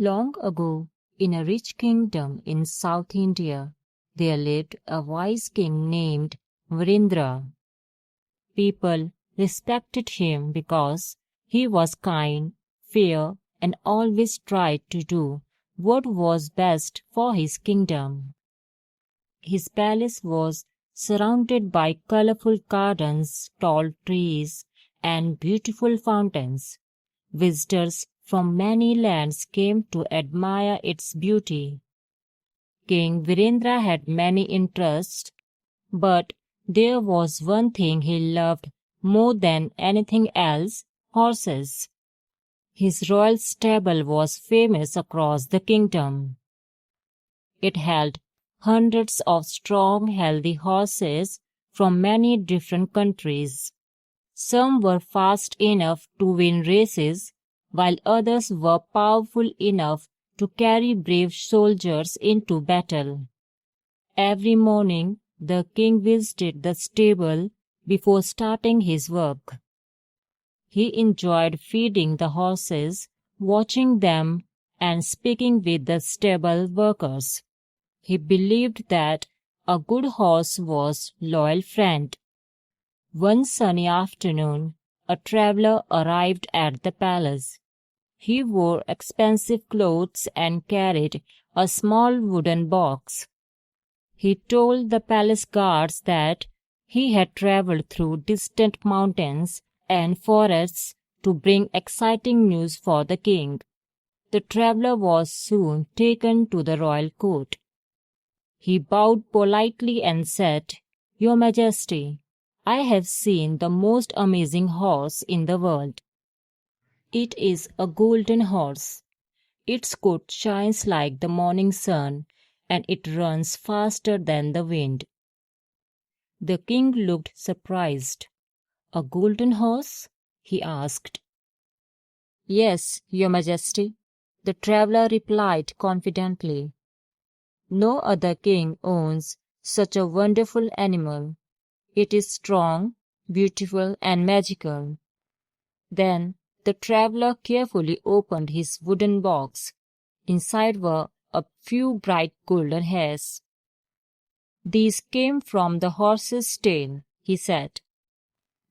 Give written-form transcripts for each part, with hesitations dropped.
Long ago, in a rich kingdom in South India, there lived a wise king named Virendra. People respected him because he was kind, fair, and always tried to do what was best for his kingdom. His palace was surrounded by colorful gardens, tall trees, and beautiful fountains. Visitors from many lands came to admire its beauty. King Virendra had many interests, but there was one thing he loved more than anything else: horses. His royal stable was famous across the kingdom. It held hundreds of strong, healthy horses from many different countries. Some were fast enough to win races, while others were powerful enough to carry brave soldiers into battle. Every morning, the king visited the stable before starting his work. He enjoyed feeding the horses, watching them, and speaking with the stable workers. He believed that a good horse was a loyal friend. One sunny afternoon, a traveler arrived at the palace. He wore expensive clothes and carried a small wooden box. He told the palace guards that he had traveled through distant mountains and forests to bring exciting news for the king. The traveler was soon taken to the royal court. He bowed politely and said, "Your Majesty, I have seen the most amazing horse in the world. It is a golden horse. Its coat shines like the morning sun, and it runs faster than the wind." The king looked surprised. "A golden horse?" he asked. "Yes, Your Majesty," the traveler replied confidently. "No other king owns such a wonderful animal. It is strong, beautiful, and magical." Then the traveler carefully opened his wooden box. Inside were a few bright golden hairs. "These came from the horse's tail," he said.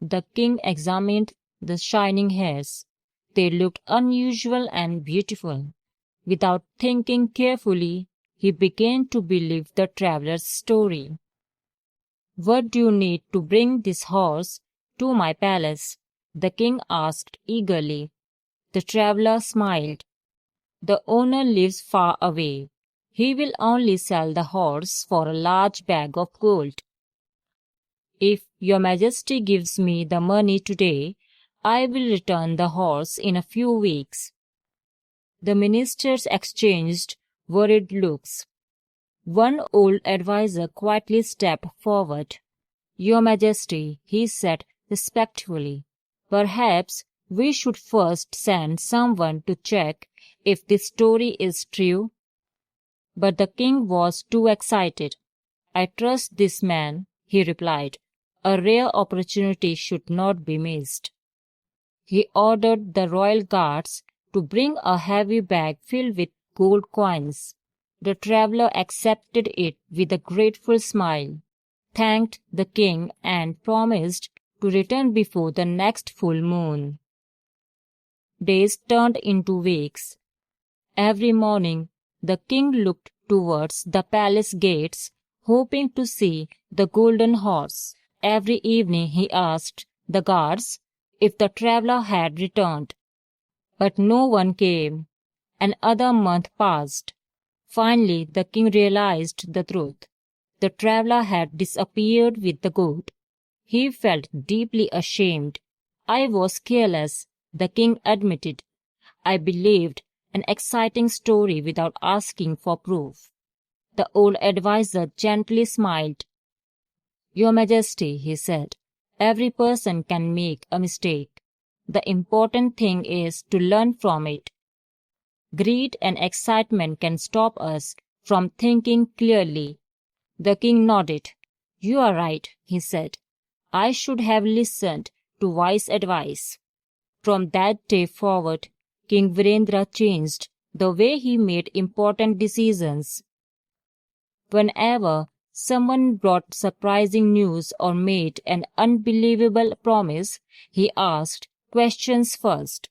The king examined the shining hairs. They looked unusual and beautiful. Without thinking carefully, he began to believe the traveler's story. "What do you need to bring this horse to my palace?" the king asked eagerly. The traveler smiled. "The owner lives far away. He will only sell the horse for a large bag of gold. If Your Majesty gives me the money today, I will return the horse in a few weeks." The ministers exchanged worried looks. One old adviser quietly stepped forward. "Your Majesty," he said respectfully, "perhaps we should first send someone to check if this story is true." But the king was too excited. "I trust this man," he replied. "A rare opportunity should not be missed." He ordered the royal guards to bring a heavy bag filled with gold coins. The traveler accepted it with a grateful smile, thanked the king, and promised to return before the next full moon. Days turned into weeks. Every morning, the king looked towards the palace gates, hoping to see the golden horse. Every evening he asked the guards if the traveler had returned. But no one came. Another month passed. Finally, the king realized the truth. The traveler had disappeared with the gold. He felt deeply ashamed. "I was careless," the king admitted. "I believed an exciting story without asking for proof." The old adviser gently smiled. "Your Majesty," he said, "every person can make a mistake. The important thing is to learn from it. Greed and excitement can stop us from thinking clearly." The king nodded. "You are right," he said. "I should have listened to wise advice." From that day forward, King Virendra changed the way he made important decisions. Whenever someone brought surprising news or made an unbelievable promise, he asked questions first.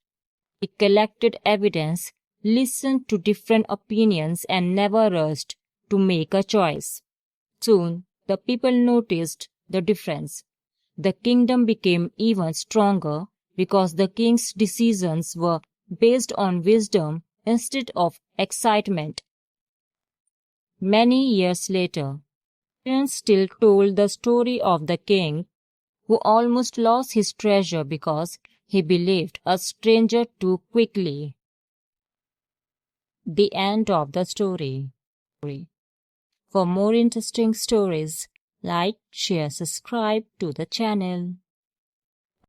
He collected evidence, listened to different opinions, and never rushed to make a choice. Soon, the people noticed the difference. The kingdom became even stronger because the king's decisions were based on wisdom instead of excitement. Many years later, Prince still told the story of the king who almost lost his treasure because he believed a stranger too quickly. The end of the story. For more interesting stories, like, share, subscribe to the channel.